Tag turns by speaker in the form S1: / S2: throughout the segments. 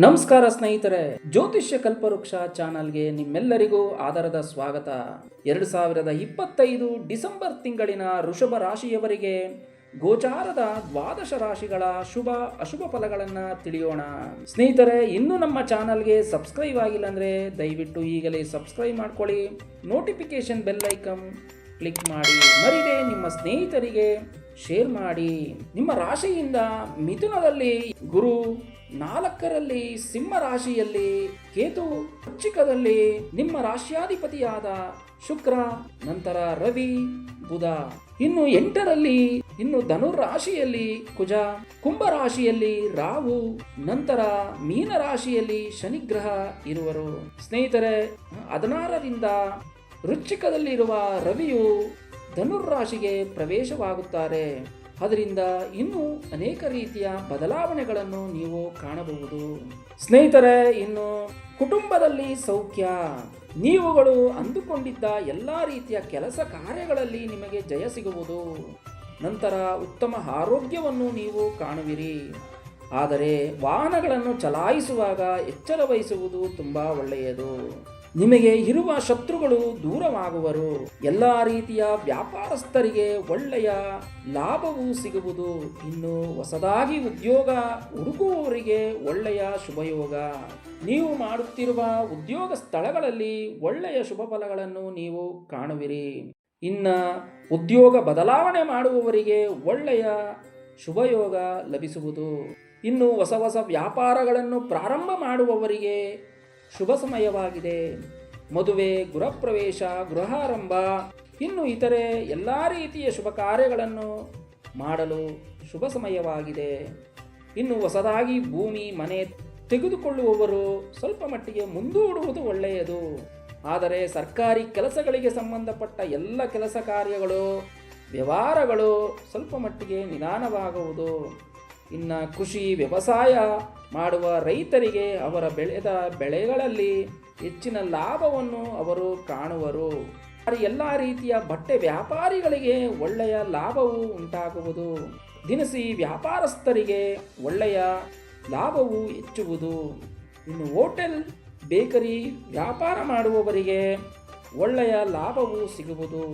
S1: ನಮಸ್ಕಾರ ಸ್ನೇಹಿತರೆ, ಜ್ಯೋತಿಷ್ಯ ಕಲ್ಪವೃಕ್ಷ ಚಾನಲ್ಗೆ ನಿಮ್ಮೆಲ್ಲರಿಗೂ ಆದರದ ಸ್ವಾಗತ. 2025 ಡಿಸೆಂಬರ್ ತಿಂಗಳಿನ ವೃಷಭ ರಾಶಿಯವರಿಗೆ ಗೋಚಾರದ ದ್ವಾದಶ ರಾಶಿಗಳ ಶುಭ ಅಶುಭ ಫಲಗಳನ್ನು ತಿಳಿಯೋಣ. ಸ್ನೇಹಿತರೆ, ಇನ್ನೂ ನಮ್ಮ ಚಾನಲ್ಗೆ ಸಬ್ಸ್ಕ್ರೈಬ್ ಆಗಿಲ್ಲ ಅಂದರೆ ದಯವಿಟ್ಟು ಈಗಲೇ ಸಬ್ಸ್ಕ್ರೈಬ್ ಮಾಡ್ಕೊಳ್ಳಿ. ನೋಟಿಫಿಕೇಶನ್ ಬೆಲ್ ಐಕನ್ ಕ್ಲಿಕ್ ಮಾಡಿ, ಮರಿದೆ ನಿಮ್ಮ ಸ್ನೇಹಿತರಿಗೆ ಶೇರ್ ಮಾಡಿ. ನಿಮ್ಮ ರಾಶಿಯಿಂದ ಮಿಥುನದಲ್ಲಿ ಗುರು, 4ರಲ್ಲಿ ಸಿಂಹ ರಾಶಿಯಲ್ಲಿ ಕೇತು, ವೃಶ್ಚಿಕದಲ್ಲಿ ನಿಮ್ಮ ರಾಶ್ಯಾಧಿಪತಿಯಾದ ಶುಕ್ರ, ನಂತರ ರವಿ, ಬುಧ. ಇನ್ನು 8ರಲ್ಲಿ ಧನುರ್ ರಾಶಿಯಲ್ಲಿ ಕುಜ, ಕುಂಭ ರಾಶಿಯಲ್ಲಿ ರಾಹು, ನಂತರ ಮೀನ ರಾಶಿಯಲ್ಲಿ ಶನಿಗ್ರಹ ಇರುವರು. ಸ್ನೇಹಿತರೆ, 16ರಿಂದ ವೃಶ್ಚಿಕದಲ್ಲಿರುವ ರವಿಯು ಧನುರ್ ರಾಶಿಗೆ ಪ್ರವೇಶವಾಗುತ್ತಾರೆ. ಅದರಿಂದ ಇನ್ನೂ ಅನೇಕ ರೀತಿಯ ಬದಲಾವಣೆಗಳನ್ನು ನೀವು ಕಾಣಬಹುದು. ಸ್ನೇಹಿತರೆ, ಇನ್ನು ಕುಟುಂಬದಲ್ಲಿ ಸೌಖ್ಯ. ನೀವುಗಳು ಅಂದುಕೊಂಡಿದ್ದ ಎಲ್ಲ ರೀತಿಯ ಕೆಲಸ ಕಾರ್ಯಗಳಲ್ಲಿ ನಿಮಗೆ ಜಯ ಸಿಗುವುದು. ನಂತರ ಉತ್ತಮ ಆರೋಗ್ಯವನ್ನು ನೀವು ಕಾಣುವಿರಿ. ಆದರೆ ವಾಹನಗಳನ್ನು ಚಲಾಯಿಸುವಾಗ ಎಚ್ಚರ ವಹಿಸುವುದು ತುಂಬ ಒಳ್ಳೆಯದು. ನಿಮಗೆ ಇರುವ ಶತ್ರುಗಳು ದೂರವಾಗುವರು. ಎಲ್ಲ ರೀತಿಯ ವ್ಯಾಪಾರಸ್ಥರಿಗೆ ಒಳ್ಳೆಯ ಲಾಭವೂ ಸಿಗುವುದು. ಇನ್ನು ಹೊಸದಾಗಿ ಉದ್ಯೋಗ ಹುಡುಕುವವರಿಗೆ ಒಳ್ಳೆಯ ಶುಭಯೋಗ. ನೀವು ಮಾಡುತ್ತಿರುವ ಉದ್ಯೋಗ ಸ್ಥಳಗಳಲ್ಲಿ ಒಳ್ಳೆಯ ಶುಭ ಫಲಗಳನ್ನು ನೀವು ಕಾಣುವಿರಿ. ಇನ್ನು ಉದ್ಯೋಗ ಬದಲಾವಣೆ ಮಾಡುವವರಿಗೆ ಒಳ್ಳೆಯ ಶುಭಯೋಗ ಲಭಿಸುವುದು. ಇನ್ನು ಹೊಸ ಹೊಸ ವ್ಯಾಪಾರಗಳನ್ನು ಪ್ರಾರಂಭ ಮಾಡುವವರಿಗೆ ಶುಭ ಸಮಯವಾಗಿದೆ. ಮದುವೆ, ಗೃಹಪ್ರವೇಶ, ಗೃಹಾರಂಭ, ಇನ್ನು ಇತರೆ ಎಲ್ಲ ರೀತಿಯ ಶುಭ ಕಾರ್ಯಗಳನ್ನು ಮಾಡಲು ಶುಭ ಸಮಯವಾಗಿದೆ. ಇನ್ನು ಹೊಸದಾಗಿ ಭೂಮಿ, ಮನೆ ತೆಗೆದುಕೊಳ್ಳುವವರು ಸ್ವಲ್ಪ ಮಟ್ಟಿಗೆ ಮುಂದೂಡುವುದು ಒಳ್ಳೆಯದು. ಆದರೆ ಸರ್ಕಾರಿ ಕೆಲಸಗಳಿಗೆ ಸಂಬಂಧಪಟ್ಟ ಎಲ್ಲ ಕೆಲಸ ಕಾರ್ಯಗಳು, ವ್ಯವಹಾರಗಳು ಸ್ವಲ್ಪ ಮಟ್ಟಿಗೆ ನಿಧಾನವಾಗುವುದು. ಇನ್ನು ಕೃಷಿ, ವ್ಯವಸಾಯ ಮಾಡುವ ರೈತರಿಗೆ ಅವರ ಬೆಳೆದ ಬೆಳೆಗಳಲ್ಲಿ ಹೆಚ್ಚಿನ ಲಾಭವನ್ನು ಅವರು ಕಾಣುವರು. ಎಲ್ಲ ರೀತಿಯ ಬಟ್ಟೆ ವ್ಯಾಪಾರಿಗಳಿಗೆ ಒಳ್ಳೆಯ ಲಾಭವು ಉಂಟಾಗುವುದು. ದಿನಸಿ ವ್ಯಾಪಾರಸ್ಥರಿಗೆ ಒಳ್ಳೆಯ ಲಾಭವು ಹೆಚ್ಚುವುದು. ಇನ್ನು ಹೋಟೆಲ್, ಬೇಕರಿ ವ್ಯಾಪಾರ ಮಾಡುವವರಿಗೆ ಒಳ್ಳೆಯ ಲಾಭವು ಸಿಗುವುದು.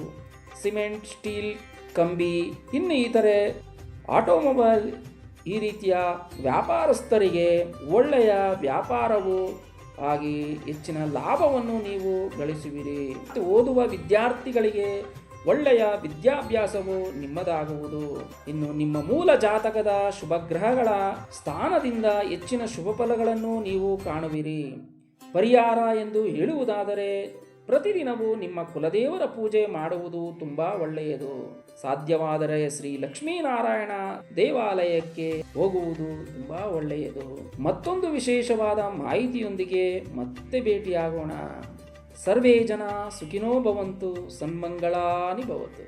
S1: ಸಿಮೆಂಟ್, ಸ್ಟೀಲ್, ಕಂಬಿ, ಇನ್ನು ಇತರೆ ಆಟೋಮೊಬೈಲ್ ಈ ರೀತಿಯ ವ್ಯಾಪಾರಸ್ಥರಿಗೆ ಒಳ್ಳೆಯ ವ್ಯಾಪಾರವು ಆಗಿ ಹೆಚ್ಚಿನ ಲಾಭವನ್ನು ನೀವು ಗಳಿಸುವಿರಿ. ಓದುವ ವಿದ್ಯಾರ್ಥಿಗಳಿಗೆ ಒಳ್ಳೆಯ ವಿದ್ಯಾಭ್ಯಾಸವು ನಿಮ್ಮದಾಗುವುದು. ಇನ್ನು ನಿಮ್ಮ ಮೂಲ ಜಾತಕದ ಶುಭ ಗ್ರಹಗಳ ಸ್ಥಾನದಿಂದ ಹೆಚ್ಚಿನ ಶುಭ ಫಲಗಳನ್ನು ನೀವು ಕಾಣುವಿರಿ. ಪರಿಹಾರ ಎಂದು ಹೇಳುವುದಾದರೆ, ಪ್ರತಿದಿನವೂ ನಿಮ್ಮ ಕುಲದೇವರ ಪೂಜೆ ಮಾಡುವುದು ತುಂಬ ಒಳ್ಳೆಯದು. ಸಾಧ್ಯವಾದರೆ ಶ್ರೀ ಲಕ್ಷ್ಮೀನಾರಾಯಣ ದೇವಾಲಯಕ್ಕೆ ಹೋಗುವುದು ತುಂಬ ಒಳ್ಳೆಯದು. ಮತ್ತೊಂದು ವಿಶೇಷವಾದ ಮಾಹಿತಿಯೊಂದಿಗೆ ಮತ್ತೆ ಭೇಟಿಯಾಗೋಣ. ಸರ್ವೇ ಜನ ಸುಖಿನೋ ಭವಂತು, ಸನ್ಮಂಗಳಾನಿ ಭವತು.